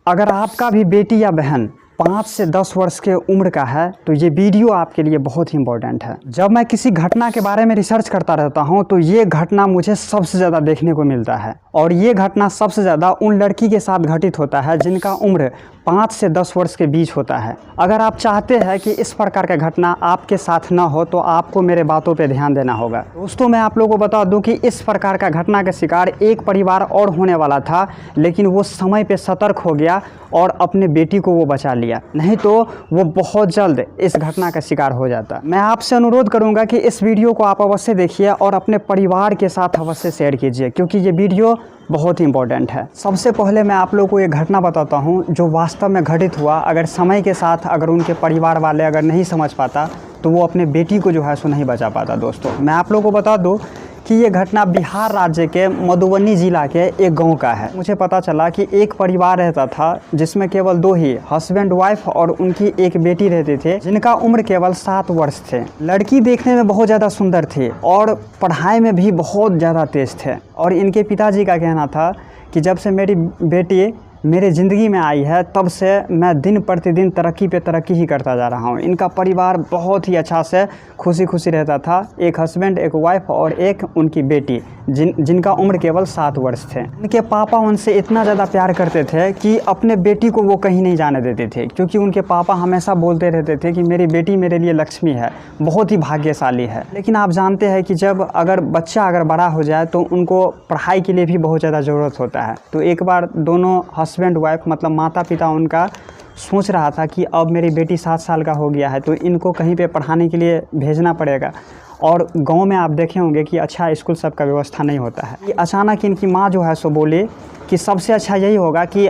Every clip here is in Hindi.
अगर आपका भी बेटी या बहन 5 से 10 वर्ष के उम्र का है तो ये वीडियो आपके लिए बहुत ही इंपॉर्टेंट है। जब मैं किसी घटना के बारे में रिसर्च करता रहता हूँ तो ये घटना मुझे सबसे ज़्यादा देखने को मिलता है और ये घटना सबसे ज़्यादा उन लड़की के साथ घटित होता है जिनका उम्र 5 से 10 वर्ष के बीच होता है। अगर आप चाहते हैं कि इस प्रकार का घटना आपके साथ ना हो तो आपको मेरे बातों पे ध्यान देना होगा। दोस्तों, मैं आप लोगों को बता दूं कि इस प्रकार का घटना का शिकार एक परिवार और होने वाला था, लेकिन वो समय पे सतर्क हो गया और अपने बेटी को वो बचा लिया, नहीं तो वो बहुत जल्द इस घटना का शिकार हो जाता। मैं आपसे अनुरोध करूंगा कि इस वीडियो को आप अवश्य देखिए और अपने परिवार के साथ अवश्य शेयर कीजिए, क्योंकि ये वीडियो बहुत ही इंपॉर्टेंट है। सबसे पहले मैं आप लोगों को एक घटना बताता हूँ जो वास्तव में घटित हुआ। अगर समय के साथ अगर उनके परिवार वाले अगर नहीं समझ पाता तो वो अपने बेटी को जो है सो नहीं बचा पाता। दोस्तों, मैं आप लोगों को बता दूँ कि ये घटना बिहार राज्य के मधुबनी ज़िला के एक गांव का है। मुझे पता चला कि एक परिवार रहता था जिसमें केवल 2 ही हस्बैंड वाइफ और उनकी एक बेटी रहते थे, जिनका उम्र केवल 7 वर्ष थे। लड़की देखने में बहुत ज़्यादा सुंदर थी और पढ़ाई में भी बहुत ज़्यादा तेज थे। और इनके पिताजी का कहना था कि जब से मेरी बेटी मेरे ज़िंदगी में आई है तब से मैं दिन प्रतिदिन तरक्की पे तरक्की ही करता जा रहा हूँ। इनका परिवार बहुत ही अच्छा से खुशी खुशी रहता था। एक हस्बैंड, एक वाइफ और एक उनकी बेटी जिनका उम्र केवल 7 वर्ष थे। उनके पापा उनसे इतना ज़्यादा प्यार करते थे कि अपने बेटी को वो कहीं नहीं जाने देते थे, क्योंकि उनके पापा हमेशा बोलते रहते थे कि मेरी बेटी मेरे लिए लक्ष्मी है, बहुत ही भाग्यशाली है। लेकिन आप जानते हैं कि जब अगर बच्चा अगर बड़ा हो जाए तो उनको पढ़ाई के लिए भी बहुत ज़्यादा ज़रूरत होता है। तो एक बार दोनों हस्बैंड वाइफ मतलब माता पिता उनका सोच रहा था कि अब मेरी बेटी 7 साल का हो गया है तो इनको कहीं पे पढ़ाने के लिए भेजना पड़ेगा। और गांव में आप देखे होंगे कि अच्छा स्कूल सब का व्यवस्था नहीं होता है। अचानक इनकी माँ जो है सो बोली कि सबसे अच्छा यही होगा कि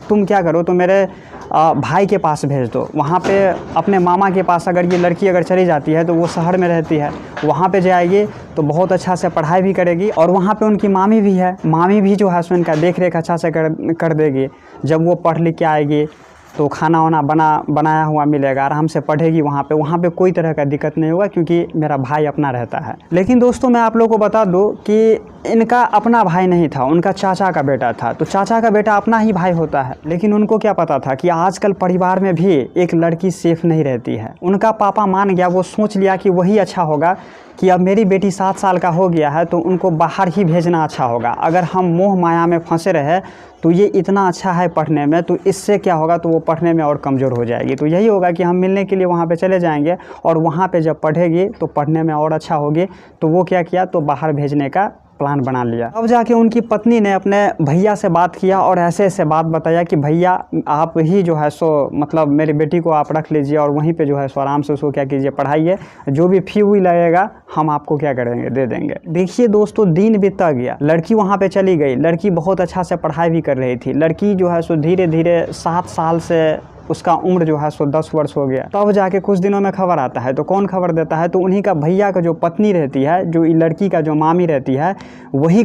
तुम क्या करो तो मेरे भाई के पास भेज दो। वहाँ पे अपने मामा के पास अगर ये लड़की अगर चली जाती है तो वो शहर में रहती है, वहाँ पे जाएगी तो बहुत अच्छा से पढ़ाई भी करेगी और वहाँ पे उनकी मामी भी है, मामी भी जो है सो इनका देख रेख अच्छा से कर देगी। जब वो पढ़ लिख के आएगी तो खाना वाना बनाया हुआ मिलेगा, आराम से पढ़ेगी वहाँ पे कोई तरह का दिक्कत नहीं होगा, क्योंकि मेरा भाई अपना रहता है। लेकिन दोस्तों, मैं आप लोगों को बता दूं कि इनका अपना भाई नहीं था, उनका चाचा का बेटा था। तो चाचा का बेटा अपना ही भाई होता है, लेकिन उनको क्या पता था कि आजकल परिवार में भी एक लड़की सेफ नहीं रहती है। उनका पापा मान गया, वो सोच लिया कि वही अच्छा होगा कि अब मेरी बेटी 7 साल का हो गया है तो उनको बाहर ही भेजना अच्छा होगा। अगर हम मोह माया में फंसे रहे तो ये इतना अच्छा है पढ़ने में, तो इससे क्या होगा तो वो पढ़ने में और कमज़ोर हो जाएगी। तो यही होगा कि हम मिलने के लिए वहाँ पे चले जाएंगे और वहाँ पे जब पढ़ेगी तो पढ़ने में और अच्छा होगी। तो वो क्या किया तो बाहर भेजने का प्लान बना लिया। अब जाके उनकी पत्नी ने अपने भैया से बात किया और ऐसे ऐसे बात बताया कि भैया आप ही जो है सो मतलब मेरी बेटी को आप रख लीजिए और वहीं पे जो है सो आराम से उसको क्या कीजिए पढ़ाइए, जो भी फी हुई लगेगा हम आपको क्या करेंगे दे देंगे। देखिए दोस्तों, दिन बीतता गया, लड़की वहाँ पे चली गई। लड़की बहुत अच्छा से पढ़ाई भी कर रही थी। लड़की जो है सो धीरे धीरे 7 साल से उसका उम्र जो है सो 10 वर्ष हो गया। तब जाके कुछ दिनों में खबर आता है। तो कौन खबर देता है तो उन्हीं का भैया का जो पत्नी रहती है, जो लड़की का जो मामी रहती है, वही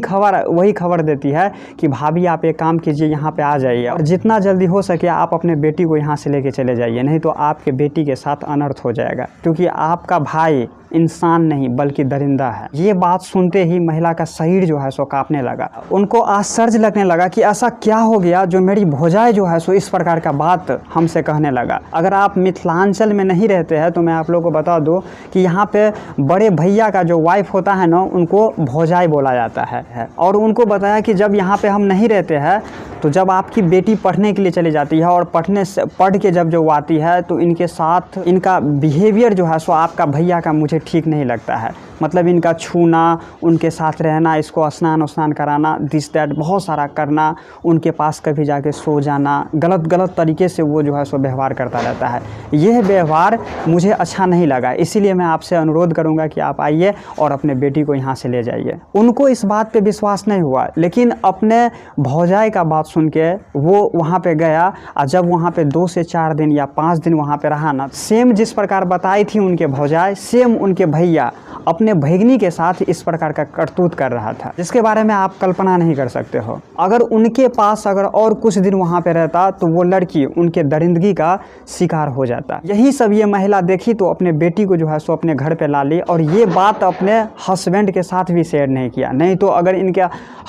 खबर देती है कि भाभी आप एक काम कीजिए, यहाँ पे आ जाइए और जितना जल्दी हो सके आप अपने बेटी को यहाँ से लेके चले जाइए, नहीं तो आपके बेटी के साथ अनर्थ हो जाएगा, क्योंकि आपका भाई इंसान नहीं बल्कि दरिंदा है। ये बात सुनते ही महिला का शरीर जो है सो कांपने लगा। उनको आश्चर्य लगने लगा कि ऐसा क्या हो गया जो मेरी भौजाई जो है सो इस प्रकार का बात हमसे कहने लगा। अगर आप मिथिलांचल में नहीं रहते हैं तो मैं आप लोगों को बता दूं कि यहाँ पे बड़े भैया का जो वाइफ होता है ना, उनको भौजाई बोला जाता है। और उनको बताया कि जब यहाँ पे हम नहीं रहते हैं तो जब आपकी बेटी पढ़ने के लिए चली जाती है और पढ़ के जब जो आती है तो इनके साथ इनका बिहेवियर जो है सो आपका भैया का मुझे ठीक नहीं लगता है। मतलब इनका छूना, उनके साथ रहना, इसको स्नान कराना, दिस दैट बहुत सारा करना, उनके पास कभी जाके सो जाना, गलत तरीके से वो जो है सो व्यवहार करता रहता है। यह व्यवहार मुझे अच्छा नहीं लगा, इसीलिए मैं आपसे अनुरोध करूंगा कि आप आइए और अपने बेटी को यहाँ से ले जाइए। उनको इस बात पे विश्वास नहीं हुआ, लेकिन अपने भौजाई का बात सुन के वो वहाँ पे गया और जब वहाँ पे 2 से 4 दिन या 5 दिन वहाँ पे रहा ना, सेम जिस प्रकार बताई थी उनके भौजाई, सेम उनके भैया अपने भैगनी के साथ इस प्रकार का करतूत कर रहा था, जिसके बारे में आप कल्पना नहीं कर सकते हो। अगर उनके पास अगर और कुछ दिन वहाँ पे रहता तो वो लड़की उनके दरिंदगी का शिकार हो जाता। यही सब ये महिला देखी तो अपने बेटी को जो है सो अपने घर पे ला ली और ये बात अपने हस्बैंड के साथ भी शेयर नहीं किया। नहीं तो अगर इनके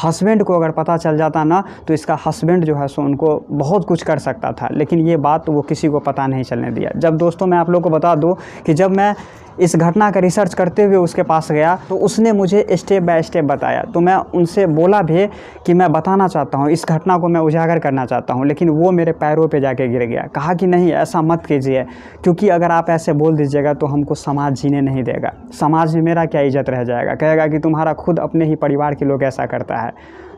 हस्बैंड को अगर पता चल जाता ना तो इसका हस्बैंड जो है सो उनको बहुत कुछ कर सकता था, लेकिन ये बात वो किसी को पता नहीं चलने दिया। जब दोस्तों मैं आप लोगों को बता दूं कि जब मैं इस घटना का रिसर्च करते हुए उसके पास गया तो उसने मुझे स्टेप बाय स्टेप बताया। तो मैं उनसे बोला भी कि मैं बताना चाहता हूँ, इस घटना को मैं उजागर करना चाहता हूँ, लेकिन वो मेरे पैरों पे जाके गिर गया। कहा कि नहीं, ऐसा मत कीजिए, क्योंकि अगर आप ऐसे बोल दीजिएगा तो हमको समाज जीने नहीं देगा। समाज में मेरा क्या इज्जत रह जाएगा, कहेगा कि तुम्हारा खुद अपने ही परिवार के लोग ऐसा करता है।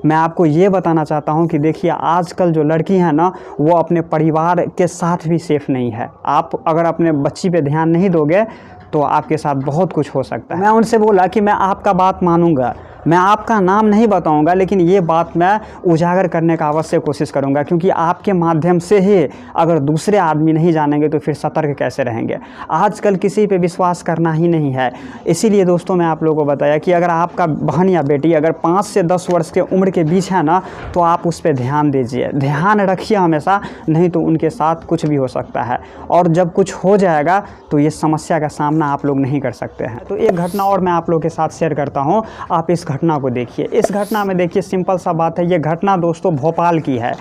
मैं आपको ये बताना चाहता हूँ कि देखिए, आजकल जो लड़की है ना, वो अपने परिवार के साथ भी सेफ़ नहीं है। आप अगर अपने बच्ची पे ध्यान नहीं दोगे तो आपके साथ बहुत कुछ हो सकता है। मैं उनसे बोला कि मैं आपका बात मानूंगा, मैं आपका नाम नहीं बताऊंगा, लेकिन ये बात मैं उजागर करने का अवश्य कोशिश करूंगा, क्योंकि आपके माध्यम से ही अगर दूसरे आदमी नहीं जानेंगे तो फिर सतर्क कैसे रहेंगे। आजकल किसी पे विश्वास करना ही नहीं है। इसीलिए दोस्तों मैं आप लोगों को बताया कि अगर आपका बहन या बेटी अगर 5 से 10 वर्ष के उम्र के बीच है ना, तो आप उस पर ध्यान दीजिए, ध्यान रखिए हमेशा, नहीं तो उनके साथ कुछ भी हो सकता है। और जब कुछ हो जाएगा तो ये समस्या का सामना आप लोग नहीं कर सकते हैं। तो एक घटना और मैं आप लोगों के साथ शेयर करता हूँ, आप इस घटना को देखिए। इस घटना में देखिए, सिंपल सा बात है, ये घटना दोस्तों भोपाल की है।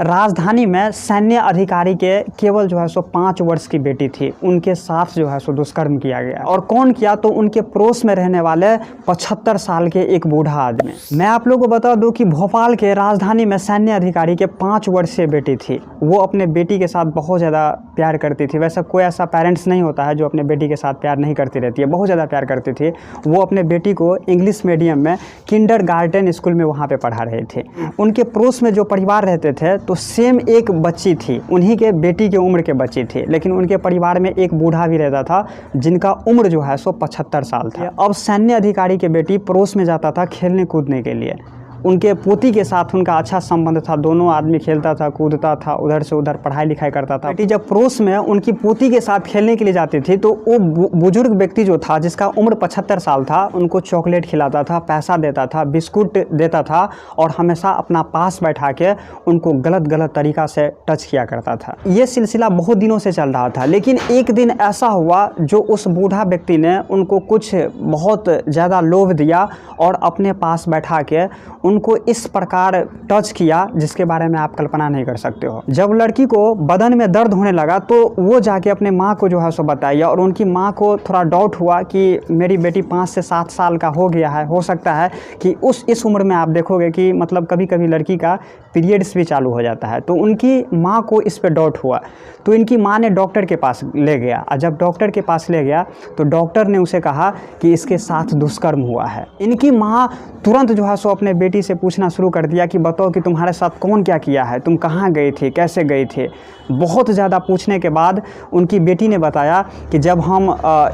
राजधानी में सैन्य अधिकारी के केवल जो है सो 5 वर्ष की बेटी थी, उनके साथ जो है सो दुष्कर्म किया गया। और कौन किया, तो उनके पड़ोस में रहने वाले 75 साल के एक बूढ़ा आदमी। मैं आप लोगों को बता दूं कि भोपाल के राजधानी में सैन्य अधिकारी के 5 वर्षीय बेटी थी। वो अपने बेटी के साथ बहुत ज़्यादा प्यार करती थी। वैसे कोई ऐसा पेरेंट्स नहीं होता है जो अपने बेटी के साथ प्यार नहीं करती रहती है, बहुत ज़्यादा प्यार करती थी। वो अपने बेटी को इंग्लिश मीडियम में किंडरगार्टन स्कूल में वहाँ पे पढ़ा रहे थे। उनके पड़ोस में जो परिवार रहते थे तो सेम एक बच्ची थी, उन्हीं के बेटी के उम्र के बच्ची थी, लेकिन उनके परिवार में एक बूढ़ा भी रहता था जिनका उम्र जो है सो 75 साल था। अब सैन्य अधिकारी की बेटी पड़ोस में जाता था खेलने कूदने के लिए। उनके पोती के साथ उनका अच्छा संबंध था, दोनों आदमी खेलता था, कूदता था, उधर से उधर पढ़ाई लिखाई करता था। बेटी जब पड़ोस में उनकी पोती के साथ खेलने के लिए जाती थी तो वो बुजुर्ग व्यक्ति जो था, जिसका उम्र 75 साल था, उनको चॉकलेट खिलाता था, पैसा देता था, बिस्कुट देता था और हमेशा अपना पास बैठा के उनको गलत तरीक़ा से टच किया करता था। ये सिलसिला बहुत दिनों से चल रहा था, लेकिन एक दिन ऐसा हुआ जो उस बूढ़ा व्यक्ति ने उनको कुछ बहुत ज़्यादा लोभ दिया और अपने पास बैठा के उनको इस प्रकार टच किया जिसके बारे में आप कल्पना नहीं कर सकते हो। जब लड़की को बदन में दर्द होने लगा तो वो जाके अपने माँ को जो है सो बताया, और उनकी माँ को थोड़ा डाउट हुआ कि मेरी बेटी 5 से 7 साल का हो गया है, हो सकता है कि इस उम्र में आप देखोगे कि मतलब कभी कभी लड़की का पीरियड्स भी चालू हो जाता है। तो उनकी माँ को इस पे डाउट हुआ, तो इनकी माँ ने डॉक्टर के पास ले गया। और जब डॉक्टर के पास ले गया तो डॉक्टर ने उसे कहा कि इसके साथ दुष्कर्म हुआ है। इनकी माँ तुरंत जो है सो अपने बेटी से पूछना शुरू कर दिया कि बताओ कि तुम्हारे साथ कौन क्या किया है, तुम कहाँ गई थी, कैसे गई थी। बहुत ज़्यादा पूछने के बाद उनकी बेटी ने बताया कि जब हम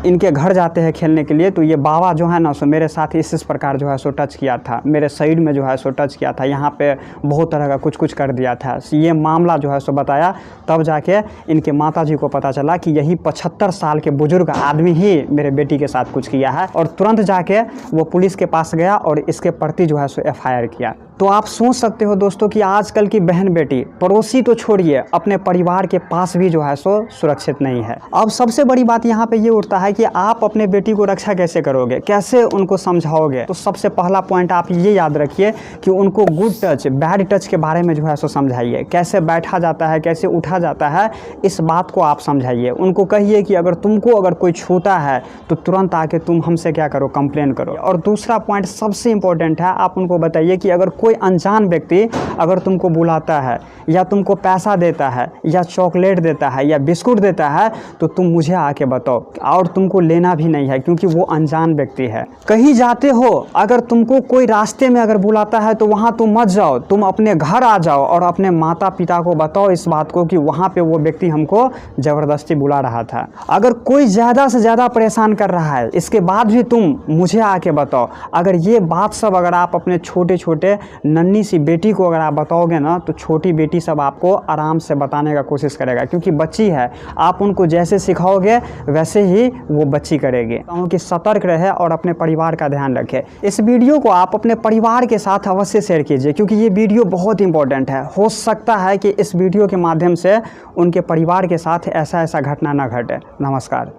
इनके घर जाते हैं खेलने के लिए तो ये बाबा जो है ना सो मेरे साथ इस प्रकार जो है सो टच किया था, मेरे साइड में जो है सो टच किया था, यहाँ पे बहुत तरह का कुछ कर दिया था। ये मामला जो है सो बताया, तब जाके इनके माताजी को पता चला कि यही 75 साल के बुजुर्ग आदमी ही मेरे बेटी के साथ कुछ किया है। और तुरंत जाके वो पुलिस के पास गया और इसके प्रति जो है सो FIR किया। तो आप सोच सकते हो दोस्तों कि आजकल की बहन बेटी, पड़ोसी तो छोड़िए, अपने परिवार के पास भी जो है सो सुरक्षित नहीं है। अब सबसे बड़ी बात यहाँ पे ये उठता है कि आप अपने बेटी को रक्षा कैसे करोगे, कैसे उनको समझाओगे। तो सबसे पहला पॉइंट आप ये याद रखिए कि उनको गुड टच, बैड टच के बारे में जो है सो समझाइए। कैसे बैठा जाता है, कैसे उठा जाता है, इस बात को आप समझाइए। उनको कहिए कि अगर कोई छूता है तो तुरंत आके तुम हमसे क्या करो, कंप्लेन करो। और दूसरा पॉइंट सबसे इम्पोर्टेंट है, आप उनको बताइए कि अगर कोई अनजान व्यक्ति अगर तुमको बुलाता है या तुमको पैसा देता है या चॉकलेट देता है या बिस्कुट देता है तो तुम मुझे आके बताओ, और तुमको लेना भी नहीं है क्योंकि वो अनजान व्यक्ति है। कहीं जाते हो, अगर तुमको कोई रास्ते में अगर बुलाता है तो वहाँ तुम मत जाओ, तुम अपने घर आ जाओ और अपने माता पिता को बताओ इस बात को कि वहाँ पे वो व्यक्ति हमको ज़बरदस्ती बुला रहा था। अगर कोई ज़्यादा से ज़्यादा परेशान कर रहा है, इसके बाद भी तुम मुझे आके बताओ। अगर ये बात सब अगर आप अपने छोटे छोटे नन्ही सी बेटी को अगर आप बताओगे ना, तो छोटी बेटी सब आपको आराम से बताने का कोशिश करेगा, क्योंकि बच्ची है, आप उनको जैसे सिखाओगे वैसे ही वो बच्ची करेगी। कि सतर्क रहे और अपने परिवार का ध्यान रखें। इस वीडियो को आप अपने परिवार के साथ अवश्य शेयर कीजिए, क्योंकि ये वीडियो बहुत इंपॉर्टेंट है। हो सकता है कि इस वीडियो के माध्यम से उनके परिवार के साथ ऐसा घटना ना घटे। नमस्कार।